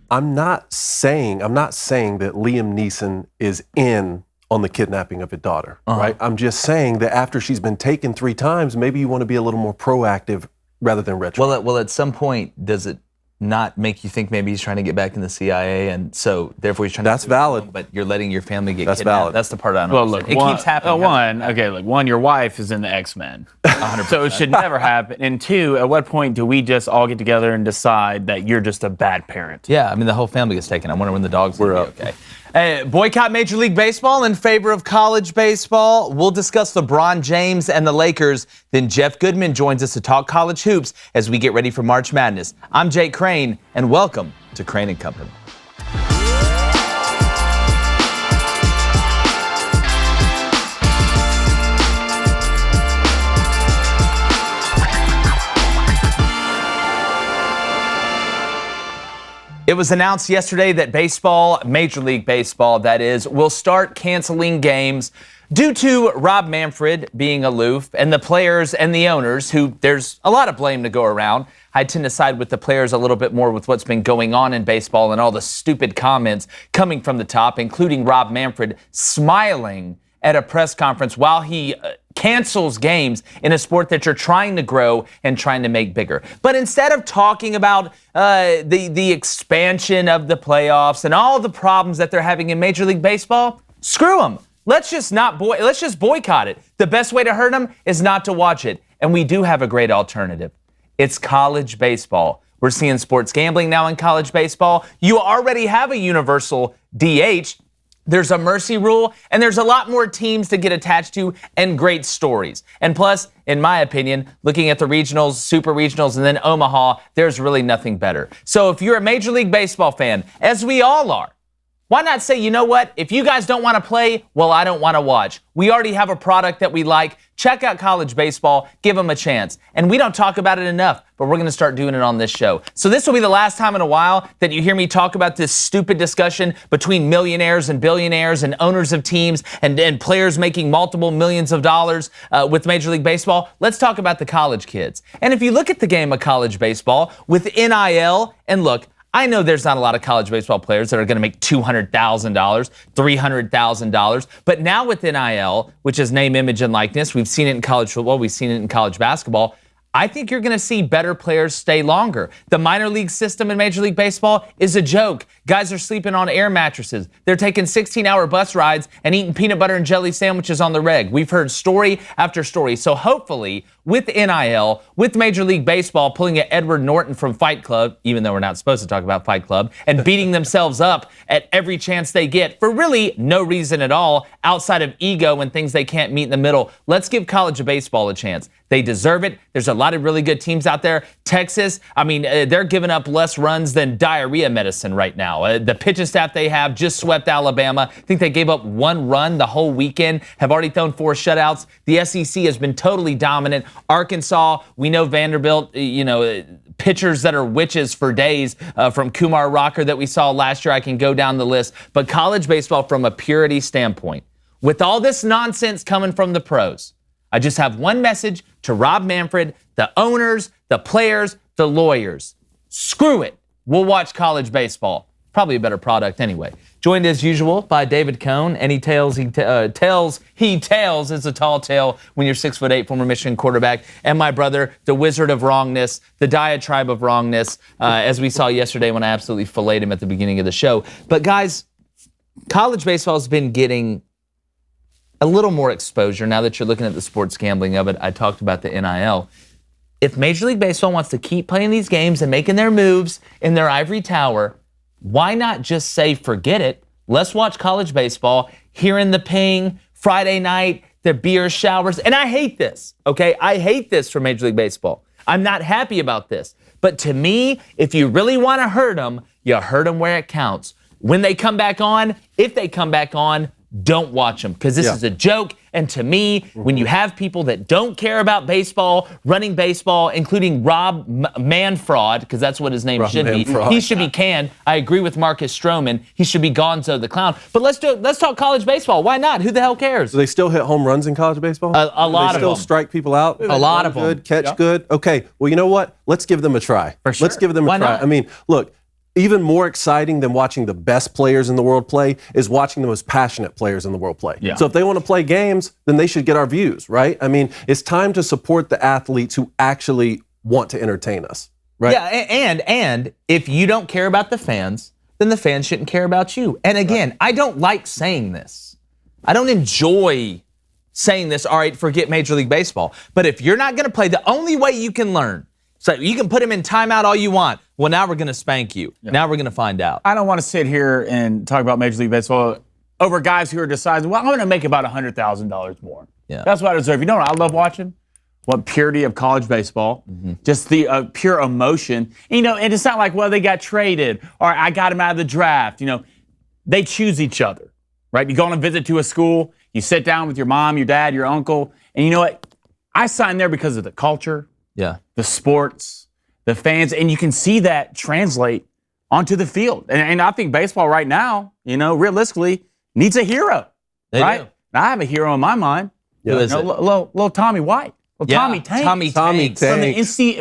I'm not saying that Liam Neeson is in on the kidnapping of his daughter, right? I'm just saying that after she's been taken 3 times, maybe you want to be a little more proactive rather than retro. Well, at some point, does it not make you think maybe he's trying to get back in the CIA, and so therefore he's trying to... That's valid. But you're letting your family get That's kidnapped. valid. That's the part I don't Well, understand. look, It keeps happening. One, your wife is in the X-Men. So it should never happen. And 2, at what point do we just all get together and decide that you're just a bad parent? Yeah, I mean, the whole family gets taken. I wonder when the dogs will be up. okay. Boycott Major League Baseball in favor of college baseball. We'll discuss LeBron James and the Lakers. Then Jeff Goodman joins us to talk college hoops as we get ready for March Madness. I'm Jake Crain, and welcome to Crain & Company. It was announced yesterday that baseball, Major League Baseball that is, will start canceling games due to Rob Manfred being aloof and the players and the owners, who there's a lot of blame to go around. I tend to side with the players a little bit more with what's been going on in baseball and all the stupid comments coming from the top, including Rob Manfred smiling at a press conference while he cancels games in a sport that you're trying to grow and trying to make bigger. But instead of talking about the expansion of the playoffs and all the problems that they're having in Major League Baseball, screw them. Let's just boycott it. The best way to hurt them is not to watch it. And we do have a great alternative. It's college baseball. We're seeing sports gambling now in college baseball. You already have a universal DH. There's a mercy rule, and there's a lot more teams to get attached to and great stories. And plus, in my opinion, looking at the regionals, super regionals, and then Omaha, there's really nothing better. So if you're a Major League Baseball fan, as we all are, why not say, you know what? If you guys don't want to play, well, I don't want to watch. We already have a product that we like. Check out college baseball. Give them a chance. And we don't talk about it enough, but we're going to start doing it on this show. So this will be the last time in a while that you hear me talk about this stupid discussion between millionaires and billionaires and owners of teams and players making multiple millions of dollars with Major League Baseball. Let's talk about the college kids. And if you look at the game of college baseball with NIL, and look, I know there's not a lot of college baseball players that are going to make $200,000, $300,000, but now with NIL, which is name, image, and likeness, we've seen it in college football, we've seen it in college basketball. I think you're going to see better players stay longer. The minor league system in Major League Baseball is a joke. Guys are sleeping on air mattresses. They're taking 16-hour bus rides and eating peanut butter and jelly sandwiches on the reg. We've heard story after story. So hopefully, with NIL, with Major League Baseball pulling at Edward Norton from Fight Club, even though we're not supposed to talk about Fight Club, and beating themselves up at every chance they get for really no reason at all outside of ego and things they can't meet in the middle. Let's give college baseball a chance. They deserve it. There's a lot of really good teams out there. Texas, I mean, they're giving up less runs than diarrhea medicine right now. The pitching staff they have just swept Alabama. I think they gave up 1 run the whole weekend, have already thrown 4 shutouts. The SEC has been totally dominant. Arkansas, we know Vanderbilt, pitchers that are witches for days, from Kumar Rocker that we saw last year. I can go down the list. But college baseball, from a purity standpoint, with all this nonsense coming from the pros, I just have one message to Rob Manfred, the owners, the players, the lawyers. Screw it. We'll watch college baseball. Probably a better product anyway. Joined as usual by David Cohn, and he tells it's a tall tale when you're 6'8", former Michigan quarterback, and my brother, the wizard of wrongness, the diatribe of wrongness, as we saw yesterday when I absolutely filleted him at the beginning of the show. But guys, college baseball has been getting a little more exposure now that you're looking at the sports gambling of it. I talked about the NIL. If Major League Baseball wants to keep playing these games and making their moves in their ivory tower, why not just say, forget it? Let's watch college baseball, hearing the ping, Friday night, the beer showers. And I hate this, okay? I hate this for Major League Baseball. I'm not happy about this. But to me, if you really want to hurt them, you hurt them where it counts. When they come back on, if they come back on, don't watch them, because this is a joke. And to me, when you have people that don't care about baseball, running baseball, including Rob Manfred, because that's what his name should be, he should be canned. I agree with Marcus Stroman. He should be Gonzo the Clown. But let's talk college baseball. Why not? Who the hell cares? Do they still hit home runs in college baseball? A lot of them. They still strike people out? A lot of them. Good, catch good? Okay, well, you know what? Let's give them a try. For sure. Let's give them a Why try. not? I mean, look, even more exciting than watching the best players in the world play is watching the most passionate players in the world play. Yeah. So if they want to play games, then they should get our views, right? I mean, it's time to support the athletes who actually want to entertain us, right? Yeah, and if you don't care about the fans, then the fans shouldn't care about you. And again, I don't like saying this. I don't enjoy saying this, all right, forget Major League Baseball. But if you're not going to play, the only way you can learn, so you can put him in timeout all you want. Well, now we're going to spank you. Yeah. Now we're going to find out. I don't want to sit here and talk about Major League Baseball over guys who are deciding, well, I'm going to make about $100,000 more. Yeah. That's what I deserve. You know what I love watching? What purity of college baseball, just the pure emotion. And, and it's not like, well, they got traded or I got him out of the draft. They choose each other, right? You go on a visit to a school, you sit down with your mom, your dad, your uncle, and you know what? I signed there because of the culture, the sports, the fans, and you can see that translate onto the field. And I think baseball right now, realistically, needs a hero, right? Do. Now, I have a hero in my mind. Who is it? Little Tommy White. Well, Tommy Tanks. Tommy Tanks.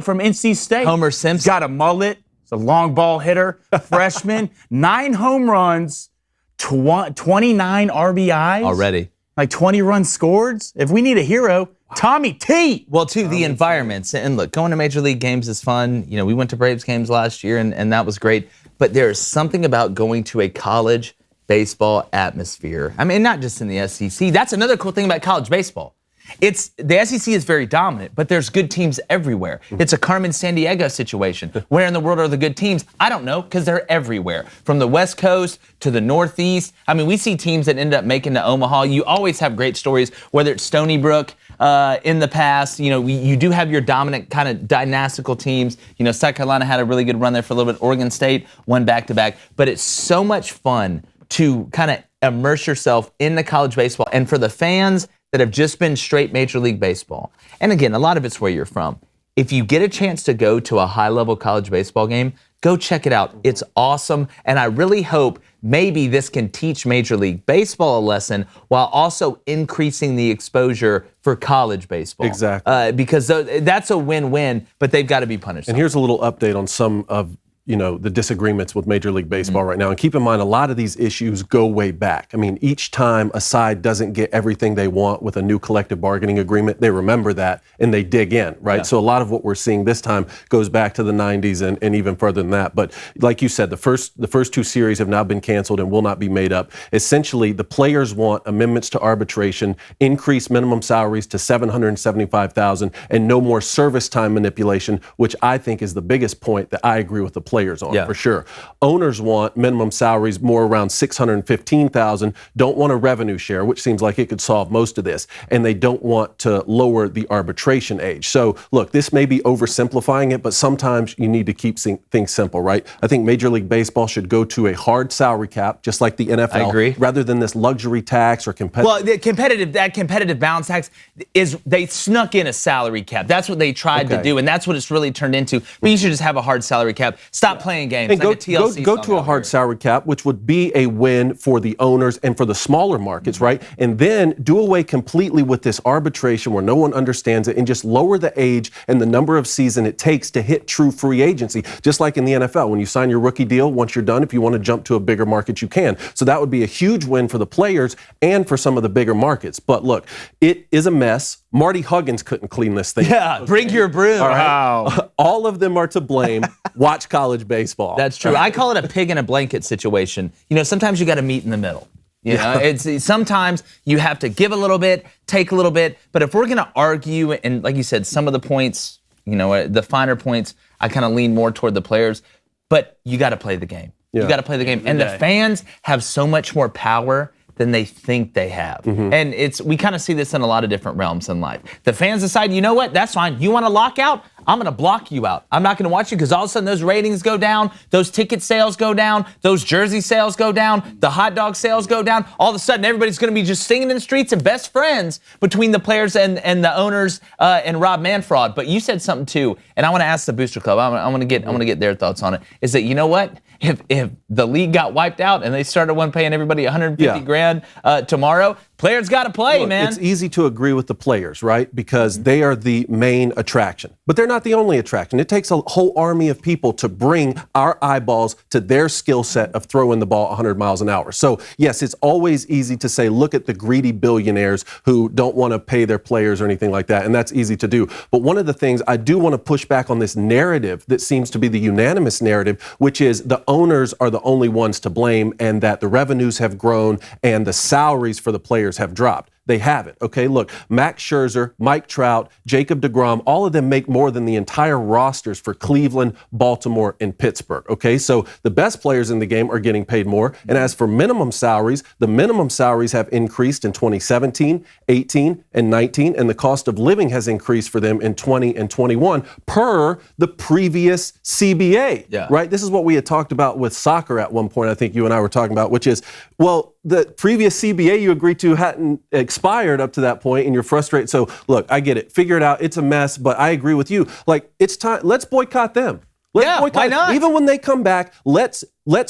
From NC State. Homer Simpson. He's got a mullet. He's a long ball hitter. Freshman. 9 home runs. 29 RBIs. Already. Like 20 runs scored. If we need a hero, Tommy T. Well, too, the environments. And look, going to Major League games is fun. We went to Braves games last year, and that was great. But there's something about going to a college baseball atmosphere. I mean, not just in the SEC. That's another cool thing about college baseball. The SEC is very dominant, but there's good teams everywhere. It's a Carmen Sandiego situation. Where in the world are the good teams? I don't know, because they're everywhere. From the West Coast to the Northeast. I mean, we see teams that end up making to Omaha. You always have great stories, whether it's Stony Brook in the past. You do have your dominant kind of dynastical teams. South Carolina had a really good run there for a little bit. Oregon State won back-to-back. But it's so much fun to kind of immerse yourself in the college baseball. And for the fans that have just been straight Major League Baseball. And again, a lot of it's where you're from. If you get a chance to go to a high-level college baseball game, go check it out. It's awesome. And I really hope maybe this can teach Major League Baseball a lesson while also increasing the exposure for college baseball. Exactly. Because that's a win-win, but they've got to be punished. And here's a little update on some of the disagreements with Major League Baseball right now. And keep in mind, a lot of these issues go way back. I mean, each time a side doesn't get everything they want with a new collective bargaining agreement, they remember that and they dig in, right? Yeah. So a lot of what we're seeing this time goes back to the 90s and even further than that. But like you said, the first 2 series have now been canceled and will not be made up. Essentially, the players want amendments to arbitration, increased minimum salaries to $775,000, and no more service time manipulation, which I think is the biggest point that I agree with the players on, for sure. Owners want minimum salaries more around $615,000, don't want a revenue share, which seems like it could solve most of this, and they don't want to lower the arbitration age. So, look, this may be oversimplifying it, but sometimes you need to keep things simple, right? I think Major League Baseball should go to a hard salary cap, just like the NFL, I agree. Rather than this luxury tax or competitive. Well, that competitive balance tax is, they snuck in a salary cap. That's what they tried to do, and that's what it's really turned into. But you should just have a hard salary cap. Stop playing games. And go to a hard salary cap, which would be a win for the owners and for the smaller markets, right? And then do away completely with this arbitration where no one understands it and just lower the age and the number of season it takes to hit true free agency. Just like in the NFL, when you sign your rookie deal, once you're done, if you want to jump to a bigger market, you can. So that would be a huge win for the players and for some of the bigger markets. But look, it is a mess. Marty Huggins couldn't clean this thing. Yeah, bring your broom. All right? Wow. All of them are to blame. Watch college baseball. That's true. I call it a pig in a blanket situation. Sometimes you got to meet in the middle. It's sometimes you have to give a little bit, take a little bit. But if we're going to argue, and like you said, some of the points, the finer points, I kind of lean more toward the players. But you got to play the game. Yeah. You got to play the game. And the fans have so much more power than they think they have. And we kind of see this in a lot of different realms in life. The fans decide, you know what, that's fine. You want to lock out? I'm going to block you out. I'm not going to watch you because all of a sudden those ratings go down, those ticket sales go down, those jersey sales go down, the hot dog sales go down. All of a sudden everybody's going to be just singing in the streets and best friends between the players and the owners and Rob Manfred. But you said something too, and I want to ask the Booster Club. I want to get their thoughts on it. Is that, you know what? If the league got wiped out and they started paying everybody $150 grand tomorrow, Players got to play, Look, man. It's easy to agree with the players, right? Because they are the main attraction. But they're not the only attraction. It takes a whole army of people to bring our eyeballs to their skill set of throwing the ball 100 miles an hour. So, yes, it's always easy to say, look at the greedy billionaires who don't want to pay their players or anything like that. And that's easy to do. But one of the things I do want to push back on this narrative that seems to be the unanimous narrative, which is the owners are the only ones to blame and that the revenues have grown and the salaries for the players have dropped. They haven't. Okay, look, Max Scherzer, Mike Trout, Jacob deGrom, all of them make more than the entire rosters for Cleveland, Baltimore, and Pittsburgh. Okay, so the best players in the game are getting paid more. And as for minimum salaries, the minimum salaries have increased in 2017, 18, and 19, and the cost of living has increased for them in 20 and 21 per the previous CBA. Yeah. Right? This is what we had talked about with soccer at one point, I think you and I were talking about, which is, well, the previous CBA you agreed to hadn't expired up to that point and you're frustrated. So look, I get it. Figure it out. It's a mess, but I agree with you. Like, it's time. Let's boycott them. Let's boycott why not? Even when they come back, let's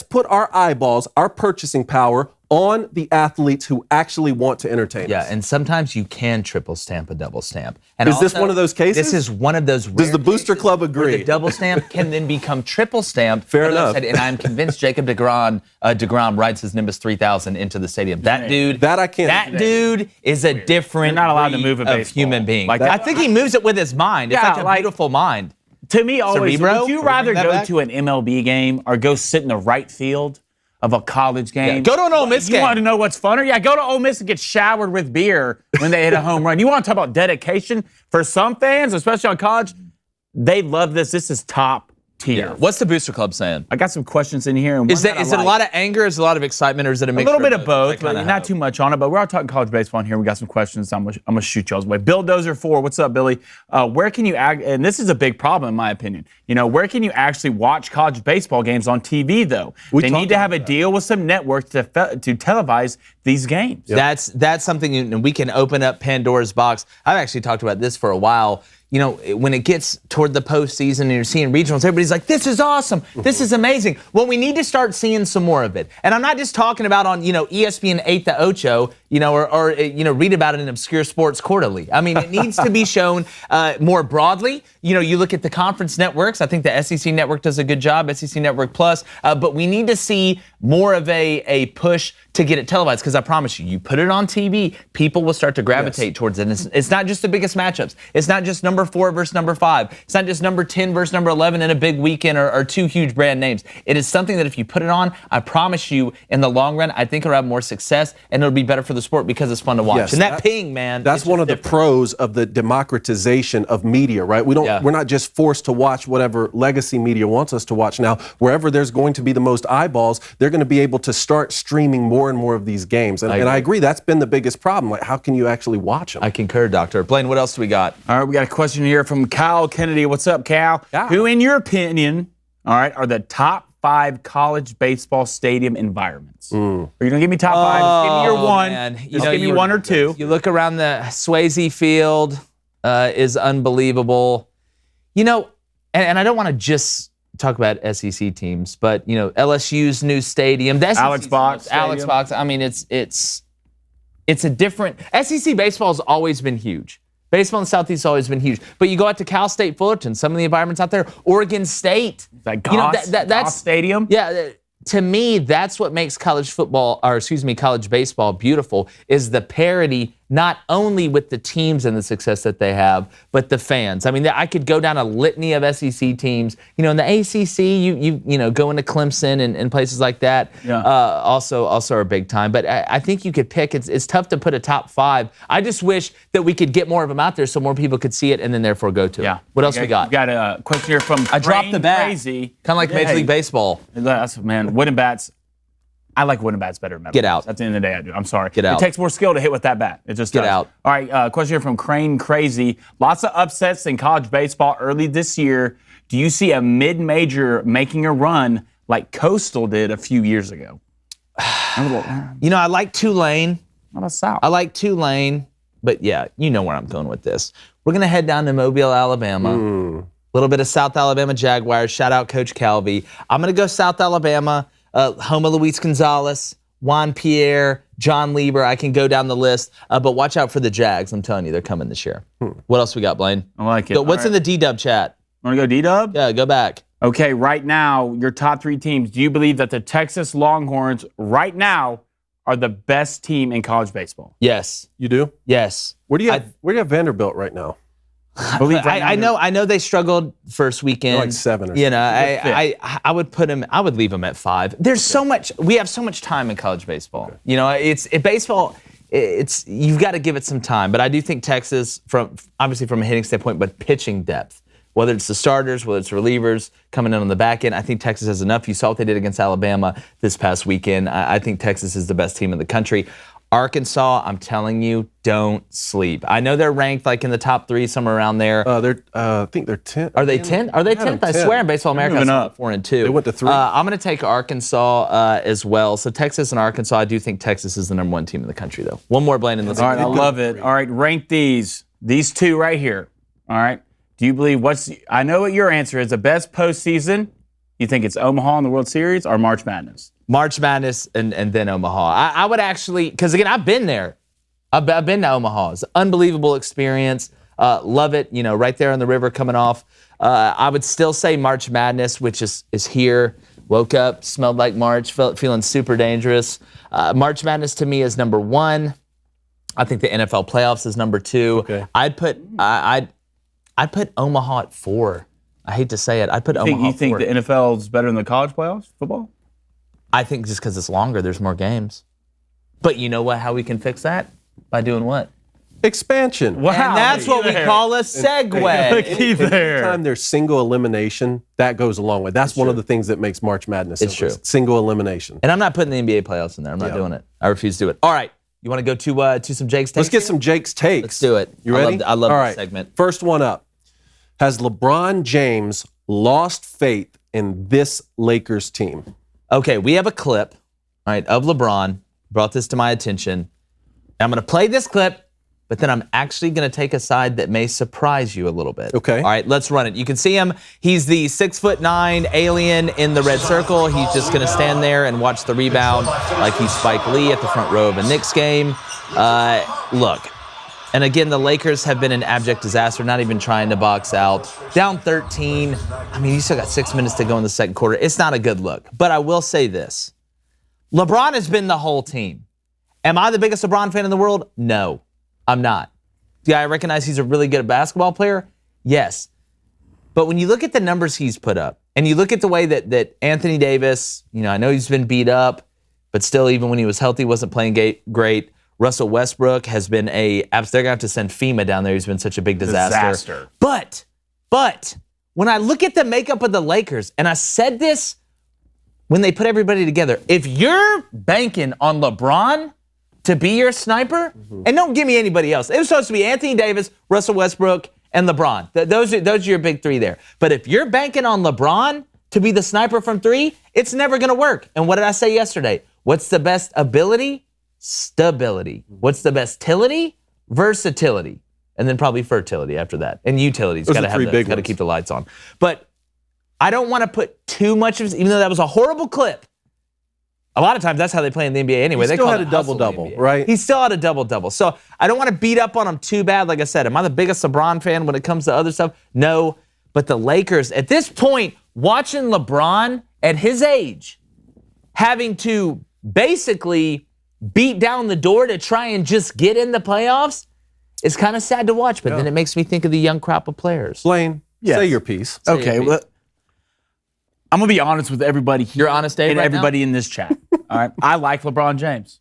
put our eyeballs, our purchasing power on the athletes who actually want to entertain Yeah, us. and sometimes you can triple stamp a double stamp. And Is this also, one of those cases? This is one of those rare Does the Booster cases Club where agree? the double stamp can then become triple stamp. Fair And enough. and I'm convinced Jacob DeGrom rides his Nimbus 3000 into the stadium. That dude, That I can't- That dude is a different You're not allowed to breed move a of baseball. human being. Like I that- think he moves it with his mind. It's Yeah, like a like- beautiful mind. To me, always, Cerebro? would you Can we rather bring that go back? to an MLB game or go sit in the right field of a college game? Yeah, go to an Ole Miss You game. want to know what's funner? Yeah, go to Ole Miss and get showered with beer when they hit a home run. You want to talk about dedication? For some fans, especially on college, they love this. This is top tier. What's the Booster Club saying? I got some questions in here. And Is one it that I is it a like. lot of anger? Is it a lot of excitement, or is it a A mixture? little bit of both, I but kinda not hope. too much on it. But we're all talking college baseball in here. We got some questions. I'm gonna shoot y'all's way. Bill Dozer 4, what's up, Billy? Where can you and this is a big problem in my opinion. You know, where can you actually watch college baseball games on TV though? They need to have a deal with some networks to televise these games. That's something, and we can open up Pandora's box. I've actually talked about this for a while. You know, when it gets toward the postseason and you're seeing regionals, everybody's like, this is awesome. This is amazing. Well, we need to start seeing some more of it. And I'm not just talking about on, ESPN 8 to Ocho, or read about it in Obscure Sports Quarterly. I mean, it needs to be shown more broadly. You look at the conference networks. I think the SEC network does a good job, SEC Network Plus. But we need to see more of a push to get it televised, because I promise you put it on TV, people will start to gravitate towards it. And it's not just the biggest matchups. It's not just number 4 versus number 5. It's not just number 10 versus number 11 in a big weekend or two huge brand names. It is something that if you put it on, I promise you, in the long run, I think it'll have more success and it'll be better for the sport because it's fun to watch. Yes, and that ping, man. That's one of the pros of the democratization of media, right? We're not just forced to watch whatever legacy media wants us to watch now. Wherever there's going to be the most eyeballs, they're going to be able to start streaming more and more of these games. And I agree, that's been the biggest problem. Like, how can you actually watch them? I concur, Doctor. Blaine, what else do we got? All right, we got a question here from Kyle Kennedy. What's up, Cal? Yeah. Who, in your opinion, are the top 5 college baseball stadium environments? Are you gonna give me top 5? Just give me your one. Man. Just give me 1 or 2. You look around the Swayze Field is unbelievable. And I don't want to just talk about SEC teams, but LSU's new stadium, the SEC Alex Box Alex Stadium. Box. I mean, it's a different. SEC baseball has always been huge. Baseball in the Southeast has always been huge. But you go out to Cal State Fullerton, some of the environments out there, Oregon State. That Goss, that's Goss Stadium? Yeah. To me, that's what makes college baseball beautiful, is the parity, not only with the teams and the success that they have, but the fans. I mean, I could go down a litany of SEC teams. In the ACC, you go into Clemson and places like that. Yeah. Also are big time. But I think you could pick. It's tough to put a top 5. I just wish that we could get more of them out there so more people could see it and then therefore go to it. What else we got? We got a question here from I dropped Crain the bat. Crazy. Kind of like Major League Baseball. That's, man, wooden bats. I like wooden bats better than metal Get bats. out. At the end of the day, I do. I'm sorry. Get out. It takes more skill to hit with that bat. It just Get does. out. All right, question here from Crain Crazy. Lots of upsets in college baseball early this year. Do you see a mid-major making a run like Coastal did a few years ago? I like Tulane. What about South? I like Tulane, but yeah, you know where I'm going with this. We're going to head down to Mobile, Alabama. A little bit of South Alabama Jaguars. Shout out Coach Calvi. I'm going to go South Alabama, home of Luis Gonzalez, Juan Pierre, John Lieber. I can go down the list. But watch out for the Jags. I'm telling you, they're coming this year. What else we got, Blaine? I like it. What's in the D-Dub chat? Want to go D-Dub? Yeah, go back. Okay, right now, your top 3 teams. Do you believe that the Texas Longhorns right now are the best team in college baseball? Yes. You do? Yes. Where do you have Vanderbilt right now? I know they struggled first weekend. They're like 7 or something. You know, I would put him. I would leave him at 5. There's so much. We have so much time in college baseball. Okay. You know, baseball. You've got to give it some time. But I do think Texas, obviously from a hitting standpoint, but pitching depth. Whether it's the starters, whether it's relievers coming in on the back end, I think Texas has enough. You saw what they did against Alabama this past weekend. I think Texas is the best team in the country. Arkansas, I'm telling you, don't sleep. I know they're ranked like in the top 3, somewhere around there. I think they're 10th. Are they 10th? Are they 10th? I swear in Baseball America, I saw 4-2. They went to 3. I'm going to take Arkansas as well. So Texas and Arkansas, I do think Texas is the number 1 team in the country, though. One more, Blaine, and let's All right, I love it. All right, rank these 2 right here. All right. Do you believe I know what your answer is. The best postseason, you think it's Omaha in the World Series or March Madness? March Madness and then Omaha. I would actually, because again, I've been there. I've been to Omaha. It's an unbelievable experience. Love it, you know, right there on the river coming off. I would still say March Madness, which is here. Woke up, smelled like March, feeling super dangerous. March Madness to me is number 1. I think the NFL playoffs is number 2. Okay. I'd put Omaha at 4. I hate to say it. I'd put Omaha at 4. You think the NFL is better than the college playoffs, football? I think just because it's longer, there's more games. But you know what? How we can fix that? By doing what? Expansion. Wow. And that's what we call a segue. Anytime there's single elimination, that goes a long way. That's one of the things that makes March Madness. It's true. Single elimination. And I'm not putting the NBA playoffs in there. I'm not doing it. I refuse to do it. All right. You want to go to some Jake's takes? Let's get some Jake's takes. Let's do it. You ready? I love this segment. First one up. Has LeBron James lost faith in this Lakers team? Okay, we have a clip, all right, of LeBron. Brought this to my attention. I'm going to play this clip, but then I'm actually going to take a side that may surprise you a little bit. Okay. All right, let's run it. You can see him. He's the 6'9" alien in the red circle. He's just going to stand there and watch the rebound like he's Spike Lee at the front row of a Knicks game. Look. And again, the Lakers have been an abject disaster, not even trying to box out. Down 13. I mean, you still got 6 minutes to go in the second quarter. It's not a good look. But I will say this. LeBron has been the whole team. Am I the biggest LeBron fan in the world? No, I'm not. Do I recognize he's a really good basketball player? Yes. But when you look at the numbers he's put up, and you look at the way that Anthony Davis, you know, I know he's been beat up, but still, even when he was healthy, wasn't playing great. Russell Westbrook has been they're going to have to send FEMA down there. He's been such a big disaster. But when I look at the makeup of the Lakers, and I said this when they put everybody together, if you're banking on LeBron to be your sniper, and don't give me anybody else. It was supposed to be Anthony Davis, Russell Westbrook, and LeBron. Those are your big 3 there. But if you're banking on LeBron to be the sniper from 3, it's never going to work. And what did I say yesterday? What's the best ability? Stability. What's the best tility? Versatility. And then probably fertility after that. And utilities. Got to keep the lights on. But I don't want to put too much of, even though that was a horrible clip. A lot of times that's how they play in the NBA anyway. He still had a double-double, right? He still had a double-double. So I don't want to beat up on him too bad. Like I said, am I the biggest LeBron fan when it comes to other stuff? No. But the Lakers, at this point, watching LeBron at his age, having to basically beat down the door to try and just get in the playoffs, it's kind of sad to watch, but then it makes me think of the young crop of players. Blaine, say your piece. Okay, well, I'm going to be honest with everybody here. You're honest, Dave, and right everybody in this chat. All right, I like LeBron James.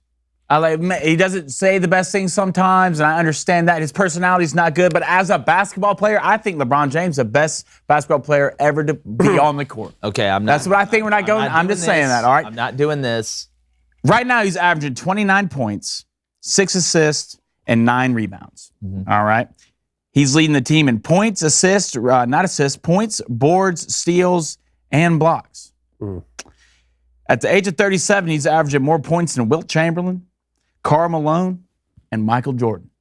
He doesn't say the best things sometimes, and I understand that. His personality's not good, but as a basketball player, I think LeBron James is the best basketball player ever to be on the court. Okay, I'm not. That's what I think. We're not going. I'm just saying that, all right? I'm not doing this. Right now, he's averaging 29 points, 6 assists, and 9 rebounds. All right? He's leading the team in points, assists, points, boards, steals, and blocks. At the age of 37, he's averaging more points than Wilt Chamberlain, Karl Malone, and Michael Jordan.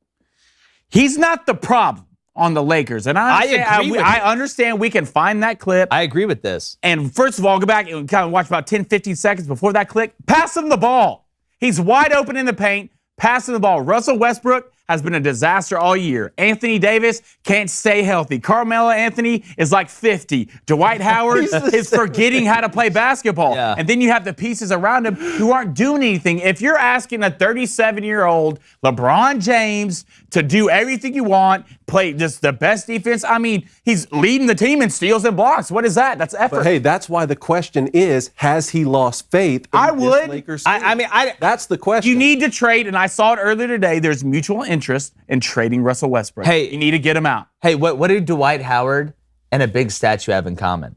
He's not the problem on the Lakers. And I understand we can find that clip. I agree with this. And first of all, go back and kind of watch about 10, 15 seconds before that clip. Pass him the ball. He's wide open in the paint, passing the ball. Russell Westbrook has been a disaster all year. Anthony Davis can't stay healthy. Carmelo Anthony is like 50. Dwight Howard is forgetting how to play basketball. Yeah. And then you have the pieces around him who aren't doing anything. If you're asking a 37-year-old LeBron James to do everything you want, play just the best defense, I mean, he's leading the team in steals and blocks. What is that? That's effort. But hey, that's why the question is, has he lost faith in this Lakers team? That's the question. You need to trade, and I saw it earlier today. There's mutual interest in trading Russell Westbrook. Hey, you need to get him out. Hey, what do Dwight Howard and a big statue have in common?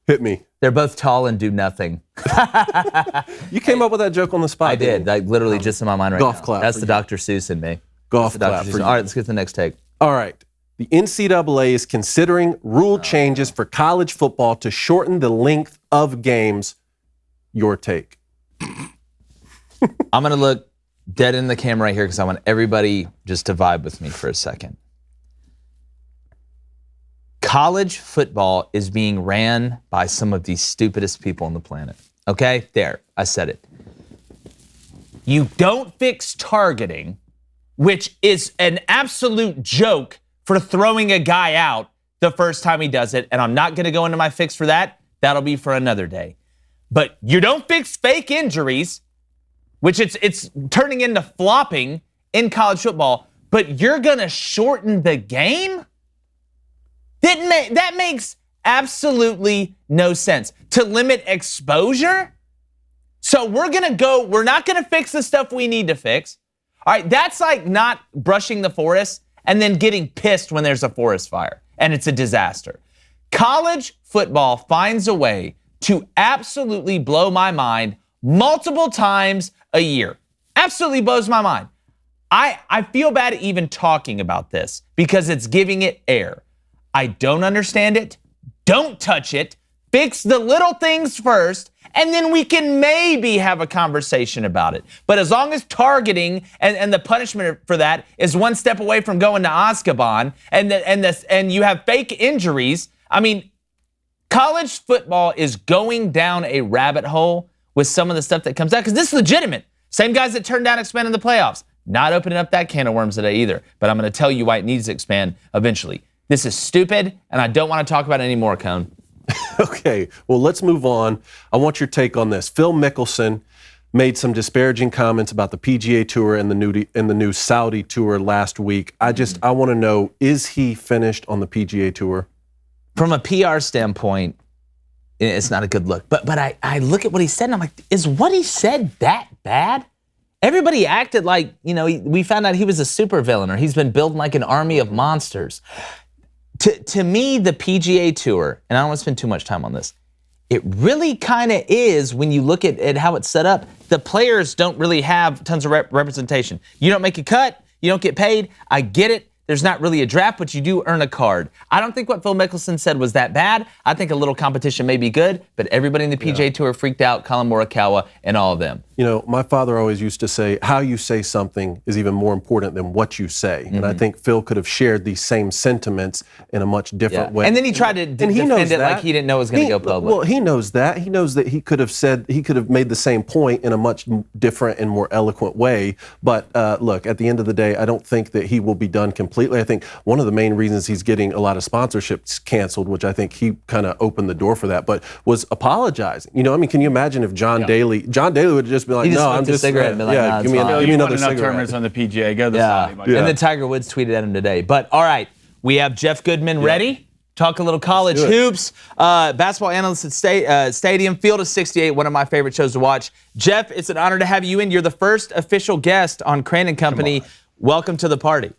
Hit me. They're both tall and do nothing. You came up with that joke on the spot. I did. Like literally just in my mind right Golf now. clap That's for the you. Dr. Seuss in me. Golf That's the Dr. clap Seuss. for you. All right, let's get to the next take. All right. The NCAA is considering rule changes for college football to shorten the length of games. Your take. I'm going to look dead in the camera right here because I want everybody just to vibe with me for a second. College football is being ran by some of the stupidest people on the planet. Okay? There. I said it. You don't fix targeting, which is an absolute joke for throwing a guy out the first time he does it, and I'm not going to go into my fix for that. That'll be for another day. But you don't fix fake injuries, which it's turning into flopping in college football, but you're going to shorten the game? That makes absolutely no sense. To limit exposure? So we're not going to fix the stuff we need to fix. All right, that's like not brushing the forest and then getting pissed when there's a forest fire and it's a disaster. College football finds a way to absolutely blow my mind multiple times a year. Absolutely blows my mind. I feel bad even talking about this because it's giving it air. I don't understand it. Don't touch it. Fix the little things first, and then we can maybe have a conversation about it. But as long as targeting and the punishment for that is one step away from going to Azkaban, and you have fake injuries, I mean, college football is going down a rabbit hole with some of the stuff that comes out, because this is legitimate. Same guys that turned down expanding the playoffs. Not opening up that can of worms today either, but I'm going to tell you why it needs to expand eventually. This is stupid, and I don't want to talk about it anymore, Cone. Okay, well, let's move on. I want your take on this. Phil Mickelson made some disparaging comments about the PGA Tour and the new Saudi Tour last week. I want to know, is he finished on the PGA Tour? From a PR standpoint, it's not a good look. But I look at what he said, and I'm like, is what he said that bad? Everybody acted like, we found out he was a supervillain, or he's been building like an army of monsters. To me, the PGA Tour, and I don't want to spend too much time on this, it really kind of is, when you look at how it's set up, the players don't really have tons of representation. You don't make a cut, you don't get paid. I get it. There's not really a draft, but you do earn a card. I don't think what Phil Mickelson said was that bad. I think a little competition may be good, but everybody in the PGA Tour freaked out, Colin Morikawa and all of them. My father always used to say, how you say something is even more important than what you say. Mm-hmm. And I think Phil could have shared these same sentiments in a much different way. And then he tried to defend it like he didn't know it was going to go public. Well, he knows that. He knows that he could have made the same point in a much different and more eloquent way. But look, at the end of the day, I don't think that he will be done completely. I think one of the main reasons he's getting a lot of sponsorships canceled, which I think he kind of opened the door for that, but was apologizing. Can you imagine if John Daly would have just been like, no, I'm just cigarette and be like, give me another cigarette. Tournaments on the PGA. Go to the Saudi. And then Tiger Woods tweeted at him today. But all right, we have Jeff Goodman ready. Talk a little college hoops. Basketball analyst at Stadium, Field of 68, one of my favorite shows to watch. Jeff, it's an honor to have you in. You're the first official guest on Crain and Company. Welcome to the party.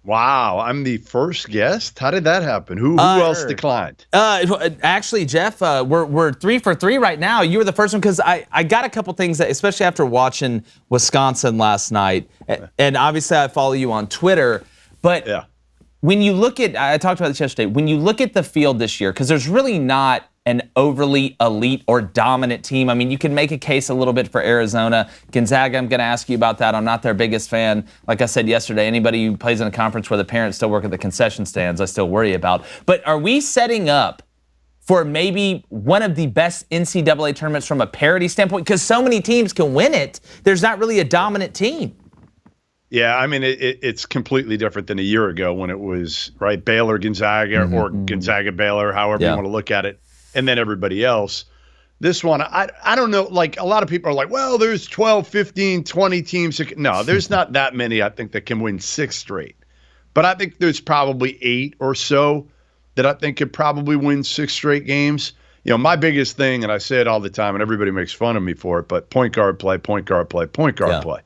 Wow, I'm the first guest? How did that happen? Who else declined? Actually, Jeff, we're 3 for 3 right now. You were the first one because I got a couple things, that, especially after watching Wisconsin last night. And obviously I follow you on Twitter. But when you look at, I talked about this yesterday, when you look at the field this year, because there's really not an overly elite or dominant team. I mean, you can make a case a little bit for Arizona. Gonzaga, I'm going to ask you about that. I'm not their biggest fan. Like I said yesterday, anybody who plays in a conference where the parents still work at the concession stands, I still worry about. But are we setting up for maybe one of the best NCAA tournaments from a parity standpoint? Because so many teams can win it. There's not really a dominant team. Yeah, I mean, it's completely different than a year ago when it was, right, Baylor, Gonzaga, or Gonzaga, Baylor, however you want to look at it, and then everybody else. This one, I don't know, like a lot of people are like, well, there's 12, 15, 20 teams. No, there's not that many, I think, that can win 6 straight. But I think there's probably 8 or so that I think could probably win 6 straight games. You know, my biggest thing, and I say it all the time, and everybody makes fun of me for it, but point guard play, point guard play, point guard play.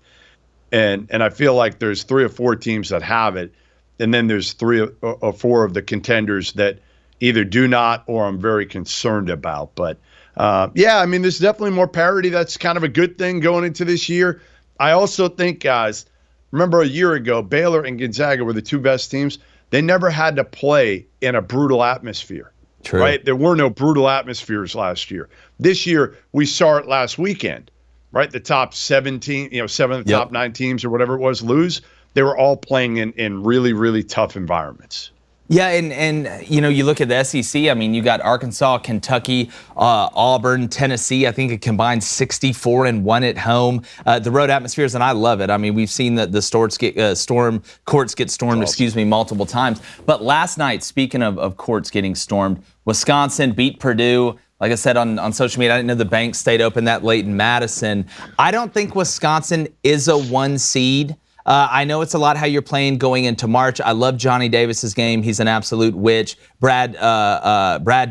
And I feel like there's 3 or 4 teams that have it, and then there's 3 or 4 of the contenders that either do not or I'm very concerned about. But, yeah, I mean, there's definitely more parity. That's kind of a good thing going into this year. I also think, guys, remember a year ago, Baylor and Gonzaga were the 2 best teams. They never had to play in a brutal atmosphere. True. Right? There were no brutal atmospheres last year. This year, we saw it last weekend. Right, the top 17, 7 of the top 9 teams or whatever it was lose. They were all playing in really, really tough environments. Yeah, and you look at the SEC. I mean, you got Arkansas, Kentucky, Auburn, Tennessee. I think it combined 64-1 at home. The road atmospheres, and I love it. I mean, we've seen the courts get stormed, multiple times. But last night, speaking of courts getting stormed, Wisconsin beat Purdue. Like I said on social media, I didn't know the bank stayed open that late in Madison. I don't think Wisconsin is a 1 seed. I know it's a lot how you're playing going into March. I love Johnny Davis's game. He's an absolute witch. Brad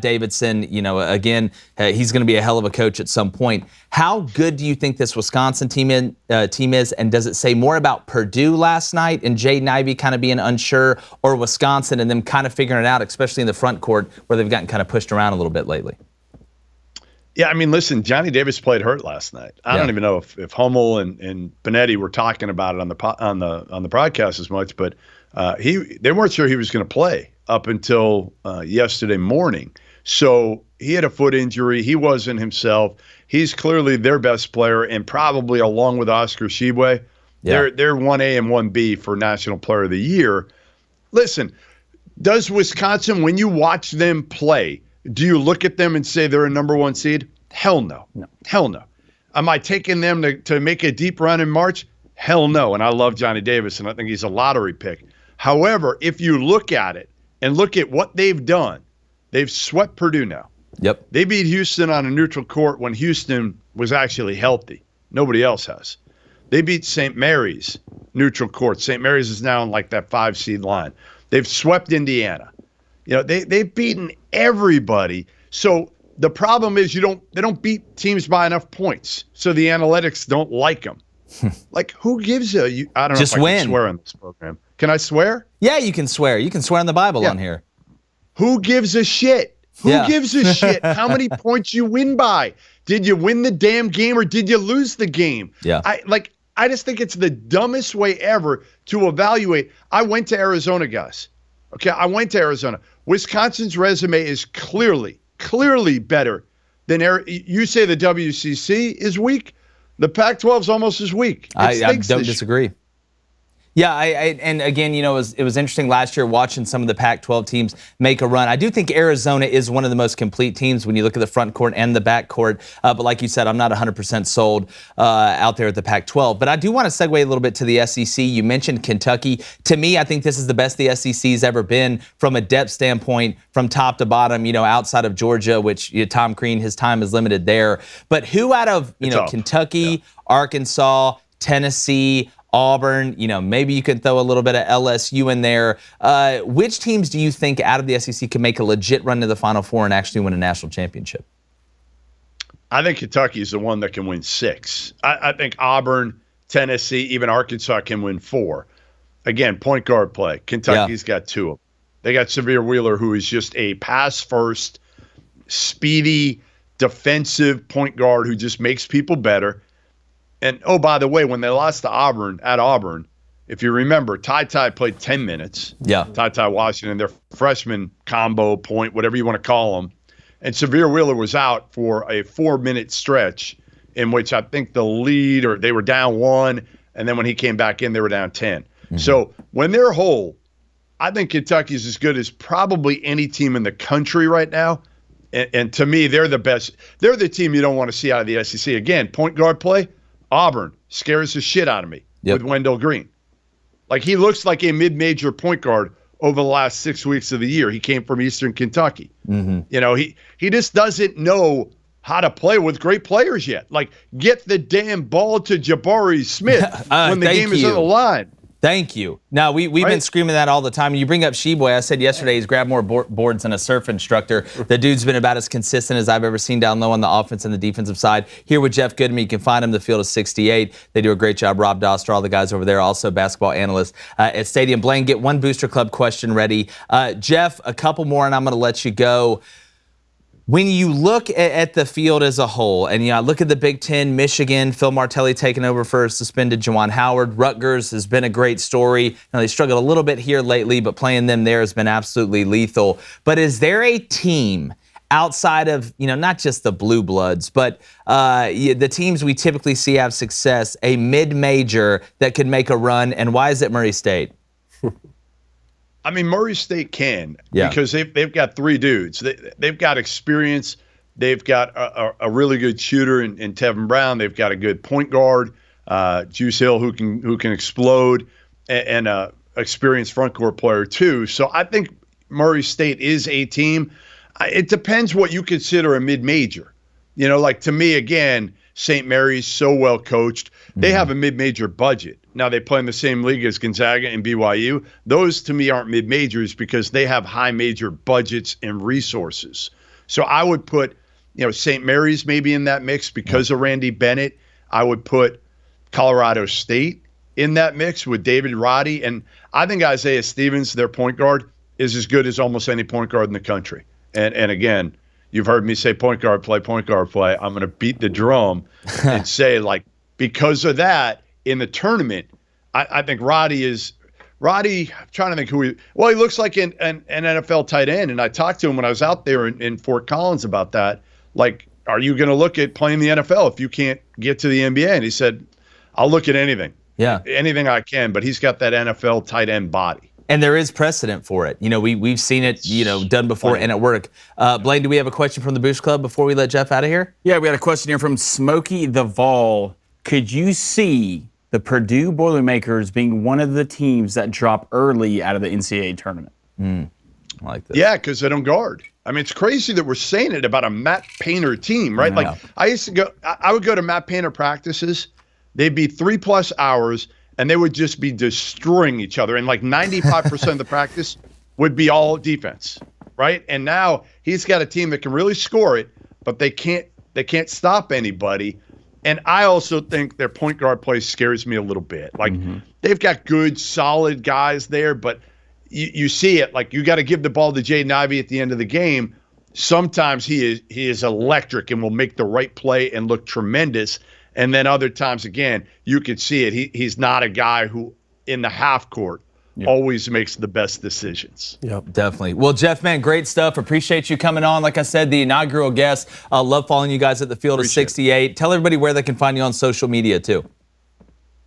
Davidson, again, he's going to be a hell of a coach at some point. How good do you think this Wisconsin team is? And does it say more about Purdue last night and Jaden Ivey kind of being unsure, or Wisconsin and them kind of figuring it out, especially in the front court where they've gotten kind of pushed around a little bit lately? Yeah, I mean, listen, Johnny Davis played hurt last night. I don't even know if Hummel and Benetti were talking about it on the broadcast as much, but they weren't sure he was going to play up until yesterday morning. So he had a foot injury. He wasn't himself. He's clearly their best player, and probably along with Oscar Tshiebwe, they're 1A and 1B for National Player of the Year. Listen, does Wisconsin, when you watch them play, do you look at them and say they're a number 1 seed? Hell no. Hell no. Am I taking them to make a deep run in March? Hell no. And I love Johnny Davis, and I think he's a lottery pick. However, if you look at it and look at what they've done, they've swept Purdue now. Yep. They beat Houston on a neutral court when Houston was actually healthy. Nobody else has. They beat St. Mary's neutral court. St. Mary's is now in like that 5 seed line. They've swept Indiana. They've beaten everybody. So the problem is they don't beat teams by enough points. So the analytics don't like them. Like, who gives I don't know Just if I win. can swear on this program. Can I swear? Yeah, you can swear. You can swear on the Bible on here. Who gives a shit? Who gives a shit how many points you win by? Did you win the damn game or did you lose the game? Yeah. I just think it's the dumbest way ever to evaluate. I went to Arizona, guys. Okay, I went to Arizona. Wisconsin's resume is clearly better than you say the WCC is weak. The Pac-12 is almost as weak. I don't disagree. Yeah, and again, it was interesting last year watching some of the Pac-12 teams make a run. I do think Arizona is one of the most complete teams when you look at the front court and the back court. But like you said, I'm not 100% sold out there at the Pac-12. But I do want to segue a little bit to the SEC. You mentioned Kentucky. To me, I think this is the best the SEC's ever been from a depth standpoint, from top to bottom. outside of Georgia, which Tom Crain, his time is limited there. But who out of Kentucky, Arkansas, Tennessee, Auburn, maybe you can throw a little bit of LSU in there. Which teams do you think out of the SEC can make a legit run to the Final Four and actually win a national championship? I think Kentucky is the one that can win 6. I think Auburn, Tennessee, even Arkansas can win 4. Again, point guard play. Kentucky's got 2 of them. They got Severe Wheeler, who is just a pass-first, speedy, defensive point guard who just makes people better. And, oh, by the way, when they lost to Auburn, if you remember, Ty played 10 minutes. Yeah. Ty Washington, their freshman combo point, whatever you want to call them. And Severe Wheeler was out for a 4-minute stretch in which I think the lead, or they were down 1, and then when he came back in, they were down 10. Mm-hmm. So when they're whole, I think Kentucky's as good as probably any team in the country right now. And to me, they're the best. They're the team you don't want to see out of the SEC. Again, point guard play, Auburn scares the shit out of me with Wendell Green. Like, he looks like a mid-major point guard over the last 6 weeks of the year. He came from Eastern Kentucky. You know, he just doesn't know how to play with great players yet. Like, get the damn ball to Jabari Smith when the game is on the line. Thank you. Now, we've been screaming that all the time. You bring up Sheboy. I said yesterday he's grabbed more boards than a surf instructor. The dude's been about as consistent as I've ever seen down low on the offense and the defensive side. Here with Jeff Goodman, you can find him the field of 68. They do a great job. Rob Doster, all the guys over there, also basketball analysts at Stadium. Blaine, get one Booster Club question ready. Jeff, a couple more, and I'm going to let you go. When you look at the field as a whole, and look at the Big Ten, Michigan, Phil Martelli taking over for suspended Juwan Howard. Rutgers has been a great story. Now, they struggled a little bit here lately, but playing them there has been absolutely lethal. But is there a team outside of, not just the Blue Bloods, but the teams we typically see have success, a mid-major that could make a run, and why is it Murray State? I mean, Murray State can because they've got three dudes. They've got experience. They've got a really good shooter in Tevin Brown. They've got a good point guard, Juice Hill, who can explode, and a experienced front court player too. So I think Murray State is a team. It depends what you consider a mid-major. Like, to me, again, St. Mary's so well coached. They have a mid-major budget. Now, they play in the same league as Gonzaga and BYU. Those, to me, aren't mid-majors because they have high major budgets and resources. So I would put, St. Mary's maybe in that mix because of Randy Bennett. I would put Colorado State in that mix with David Roddy. And I think Isaiah Stevens, their point guard, is as good as almost any point guard in the country. And again, you've heard me say point guard play. I'm going to beat the drum and say, like, because of that, in the tournament, I think Roddy, I'm trying to think he looks like an NFL tight end. And I talked to him when I was out there in Fort Collins about that. Like, are you going to look at playing the NFL if you can't get to the NBA? And he said, I'll look at anything. Yeah. Anything I can. But he's got that NFL tight end body. And there is precedent for it. We've seen it, done before and at work. Blaine, do we have a question from the Boost Club before we let Jeff out of here? Yeah, we got a question here from Smokey the Vol. Could you see the Purdue Boilermakers being one of the teams that drop early out of the NCAA tournament? I like that. Yeah, because they don't guard. I mean, it's crazy that we're saying it about a Matt Painter team, right? Like, I would go to Matt Painter practices. They'd be 3+ hours, and they would just be destroying each other. And like 95% of the practice would be all defense, right? And now he's got a team that can really score it, but they can't stop anybody. And I also think their point guard play scares me a little bit. Like, they've got good, solid guys there, but you see it. Like, you got to give the ball to Jaden Ivey at the end of the game. Sometimes he is electric and will make the right play and look tremendous. And then other times, again, you could see it. He's not a guy who, in the half court, always makes the best decisions. Yep, definitely. Well, Jeff, man, great stuff. Appreciate you coming on. Like I said, the inaugural guest. Love following you guys at the field of 68. Tell everybody where they can find you on social media, too.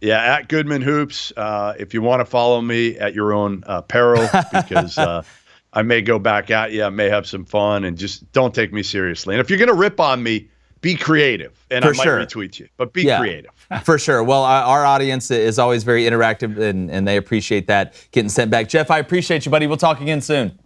Yeah, at Goodman Hoops. If you want to follow me at your own peril, because I may go back at you. I may have some fun, and just don't take me seriously. And if you're going to rip on me, be creative, and I might retweet you, but be creative. For sure. Well, our audience is always very interactive, and they appreciate that getting sent back. Jeff, I appreciate you, buddy. We'll talk again soon.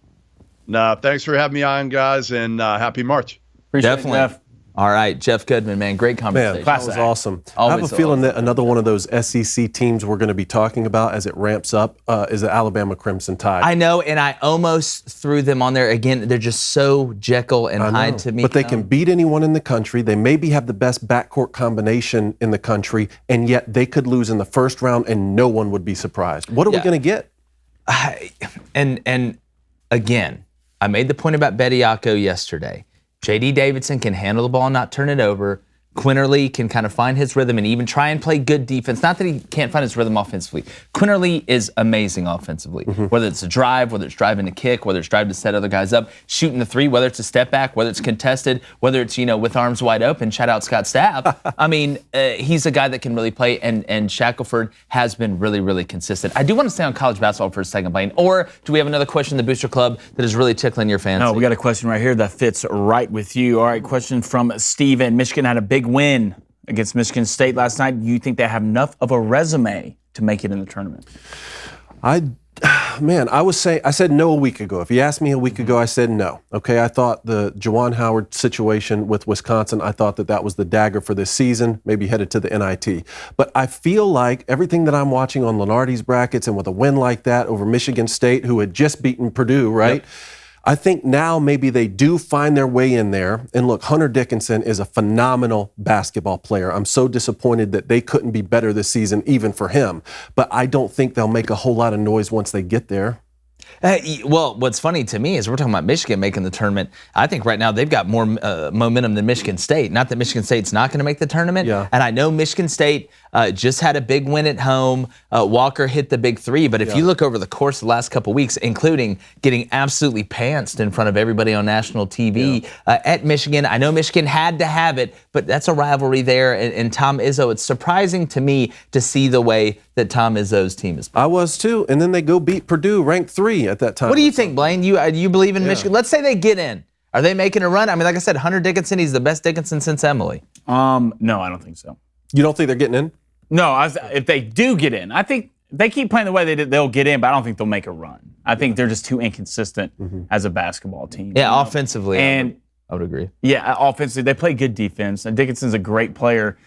No, thanks for having me on, guys, and happy March. Definitely. Jeff. All right, Jeff Goodman, man, great conversation. Man, that was awesome. I have a feeling that another one of those SEC teams we're going to be talking about as it ramps up is the Alabama Crimson Tide. I know, and I almost threw them on there again. They're just so Jekyll and Hyde to me. But they can beat anyone in the country. They maybe have the best backcourt combination in the country, and yet they could lose in the first round, and no one would be surprised. What are we going to get? And again, I made the point about Bediako yesterday. J.D. Davidson can handle the ball and not turn it over. Quinterly can kind of find his rhythm and even try and play good defense. Not that he can't find his rhythm offensively. Quinterly is amazing offensively. Whether it's a drive, whether it's driving to kick, whether it's driving to set other guys up, shooting the three, whether it's a step back, whether it's contested, whether it's, with arms wide open. Shout out Scott Stapp. I mean, he's a guy that can really play, and Shackelford has been really, really consistent. I do want to stay on college basketball for a second, Blaine. Or do we have another question in the Booster Club that is really tickling your fancy? No, we got a question right here that fits right with you. All right, question from Steven. Michigan had a big win against Michigan State last night. Do you think they have enough of a resume to make it in the tournament? I said no a week ago. If you asked me a week ago, I said no. Okay, I thought the Juwan Howard situation with Wisconsin, I thought that was the dagger for this season, maybe headed to the NIT. But I feel like everything that I'm watching on Lenardi's brackets, and with a win like that over Michigan State, who had just beaten Purdue, right? Yep. I think now maybe they do find their way in there. And look, Hunter Dickinson is a phenomenal basketball player. I'm so disappointed that they couldn't be better this season, even for him. But I don't think they'll make a whole lot of noise once they get there. Well, what's funny to me is we're talking about Michigan making the tournament. I think right now they've got more momentum than Michigan State. Not that Michigan State's not going to make the tournament. Yeah. And I know Michigan State just had a big win at home. Walker hit the big three. But if you look over the course of the last couple weeks, including getting absolutely pantsed in front of everybody on national TV at Michigan, I know Michigan had to have it, but that's a rivalry there. And Tom Izzo, it's surprising to me to see the way that Tom Izzo's team is playing. I was too. And then they go beat Purdue, ranked 3 at that time. What do you think, Blaine? You believe in Michigan? Let's say they get in. Are they making a run? I mean, like I said, Hunter Dickinson, he's the best Dickinson since Emily. No, I don't think so. You don't think they're getting in? No, if they do get in, I think they keep playing the way they did, they'll get in, but I don't think they'll make a run. I think they're just too inconsistent as a basketball team. Yeah, offensively, and I would agree. Yeah, offensively, they play good defense. And Dickinson's a great player,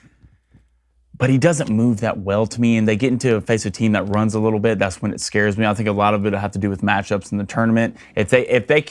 but he doesn't move that well to me. And they get into a team that runs a little bit. That's when it scares me. I think a lot of it will have to do with matchups in the tournament. If they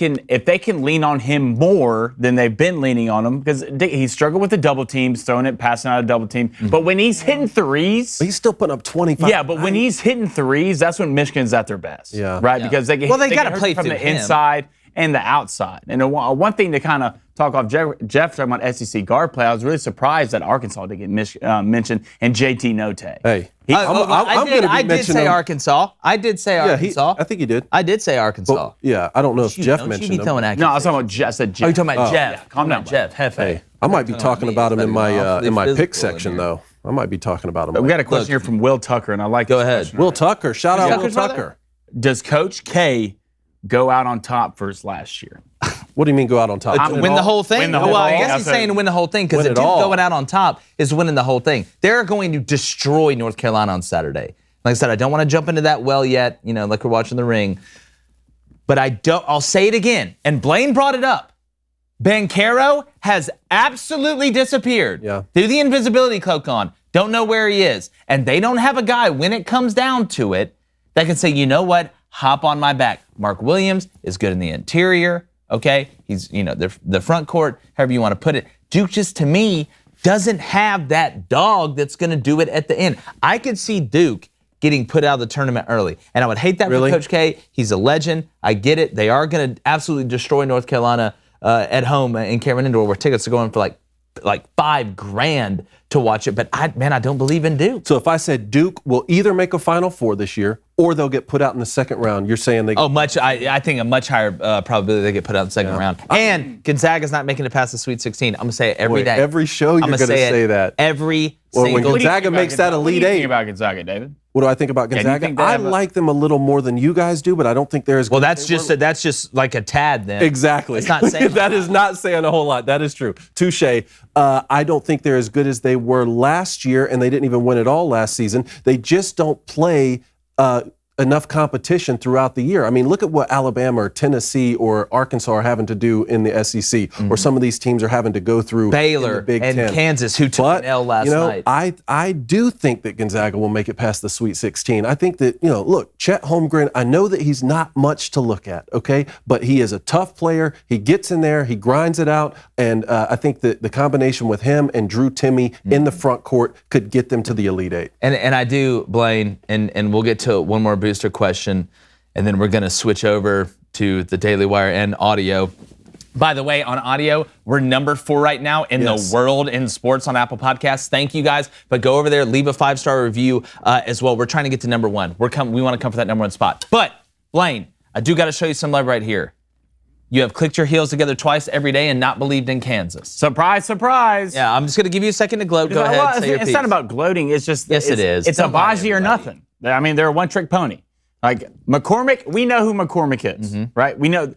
can lean on him more than they've been leaning on him, because he struggled with the double teams, throwing it, passing out a double team. But when he's hitting threes, but he's still putting up 25. Yeah, but when he's hitting threes, that's when Michigan's at their best. Yeah, right. Yeah. Because they got to play from the inside and the outside. And one thing to kind of talk off Jeff talking about SEC guard play, I was really surprised that Arkansas didn't get mentioned, and JT Note. Hey, I did say Arkansas. I did say Arkansas. I think you did. I did say Arkansas. Well, yeah, I don't know if Jeff mentioned him. No, I was talking about Jeff. I said Jeff. Oh, you're talking about Jeff. Yeah, calm down, Jeff. Hey, I might be talking about him in my pick section, though. I might be talking about him. We got a question here from Will Tucker, and I like Go ahead. Will Tucker. Shout out Will Tucker. Does Coach K go out on top for his last year? What do you mean go out on top? Win the whole thing? Well, I guess he's saying win the whole thing, because if going out on top is winning the whole thing. They're going to destroy North Carolina on Saturday. Like I said, I don't want to jump into that well yet, like we're watching The Ring. But I'll say it again, and Blaine brought it up. Banchero has absolutely disappeared. Yeah. Threw the invisibility cloak on. Don't know where he is. And they don't have a guy, when it comes down to it, that can say, you know what? Hop on my back. Mark Williams is good in the interior. Okay, he's the front court, however you want to put it. Duke just, to me, doesn't have that dog that's going to do it at the end. I could see Duke getting put out of the tournament early, and I would hate that for Coach K. He's a legend. I get it. They are going to absolutely destroy North Carolina at home in Cameron Indoor, where tickets are going for like $5,000 to watch it. But I don't believe in Duke. So if I said Duke will either make a Final Four this year, or they'll get put out in the second round, you're saying they... I think a much higher probability they get put out in the second round. And Gonzaga's not making it past the Sweet 16. I'm going to say it every day. Every show you're going to say that. Every when single... Gonzaga makes that Elite Eight... What do you think about Gonzaga, David? What do I think about Gonzaga? I like them a little more than you guys do, but I don't think they're as good. Well, that's just like a tad then. Exactly. It's not saying that is not saying a whole lot. That is true. Touche. I don't think they're as good as they were last year, and they didn't even win it all last season. They just don't play enough competition throughout the year. I mean, look at what Alabama or Tennessee or Arkansas are having to do in the SEC, or some of these teams are having to go through Baylor in the Big and Ten. Kansas, who took an L last night. I do think that Gonzaga will make it past the Sweet 16. I think that, look, Chet Holmgren, I know that he's not much to look at, okay? But he is a tough player. He gets in there, he grinds it out, and I think that the combination with him and Drew Timme in the front court could get them to the Elite Eight. And I do, Blaine, and we'll get to one more booster question, and then we're going to switch over to the Daily Wire and audio. By the way, on audio, we're number 4 right now in the world in sports on Apple Podcasts. Thank you guys. But go over there, leave a 5-star review as well. We're trying to get to number 1. We want to come for that number 1 spot. But, Blaine, I do got to show you some love right here. You have clicked your heels together twice every day and not believed in Kansas. Surprise, surprise. Yeah, I'm just going to give you a second to gloat. Go ahead, say your piece. It's not about gloating. It's just... Yes, it is. It's Abaji or nothing. I mean, they're a one-trick pony. Like, McCormick, we know who McCormick is, right? We know...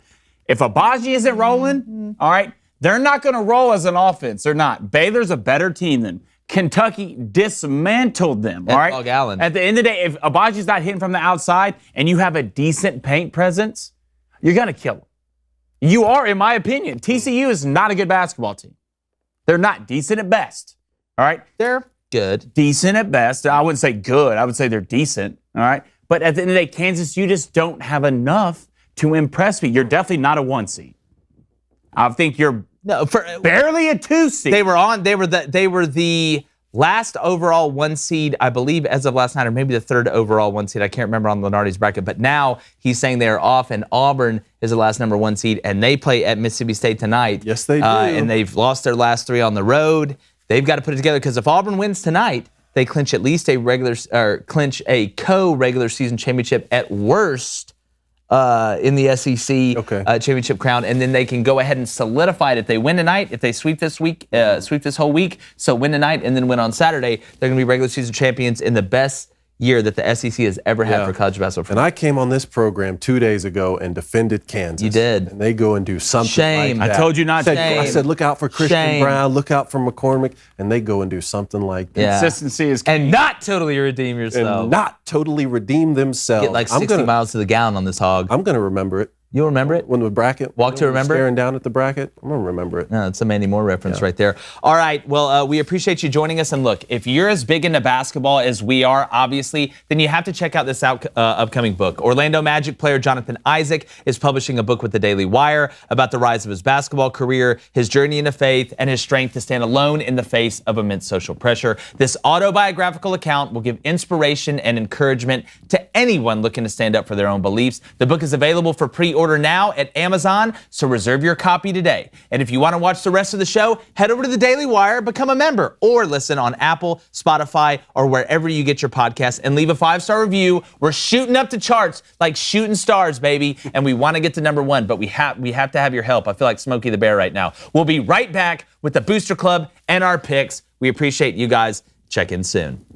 If Abaji isn't rolling, all right, they're not going to roll as an offense. They're not. Baylor's a better team than Kentucky. Dismantled them, all right? Allen. At the end of the day, if Abaji's not hitting from the outside and you have a decent paint presence, you're going to kill them. You are, in my opinion. TCU is not a good basketball team. They're not decent at best, all right? They're good. Decent at best. I wouldn't say good. I would say they're decent, all right? But at the end of the day, Kansas, you just don't have enough to impress me. You're definitely not a 1 seed. I think you're barely a 2 seed. They were the last overall 1 seed, I believe, as of last night, or maybe the 3rd overall 1 seed. I can't remember on Lenardi's bracket, but now he's saying they are off, and Auburn is the last number 1 seed, and they play at Mississippi State tonight. Yes, they do. And they've lost their last 3 on the road. They've got to put it together, because if Auburn wins tonight, they clinch at least clinch a co-regular season championship at worst. In the SEC championship crown, and then they can go ahead and solidify it if they win tonight. If they sweep this whole week, so win tonight and then win on Saturday, they're going to be regular season champions in the best year that the SEC has ever had for college basketball. And I came on this program 2 days ago and defended Kansas. You did. And they go and do something like that. I told you not to. I said, look out for Christian Brown, look out for McCormick, and they go and do something like that. Consistency is key. And not totally redeem yourself. And not totally redeem themselves. Get like 60 miles to the gallon on this hog. I'm going to remember it. You'll remember it? When the bracket. Walk to remember it? Staring down at the bracket. I'm going to remember it. No, it's a Mandy Moore reference right there. All right. Well, we appreciate you joining us. And look, if you're as big into basketball as we are, obviously, then you have to check out this upcoming book. Orlando Magic player Jonathan Isaac is publishing a book with the Daily Wire about the rise of his basketball career, his journey into faith, and his strength to stand alone in the face of immense social pressure. This autobiographical account will give inspiration and encouragement to anyone looking to stand up for their own beliefs. The book is available for pre-order now at Amazon, so reserve your copy today. And if you want to watch the rest of the show, head over to the Daily Wire, become a member, or listen on Apple, Spotify, or wherever you get your podcasts, and leave a 5-star review. We're shooting up the charts like shooting stars, baby, and we want to get to number 1, but we have to have your help. I feel like Smokey the Bear right now. We'll be right back with the Booster Club and our picks. We appreciate you guys. Check in soon.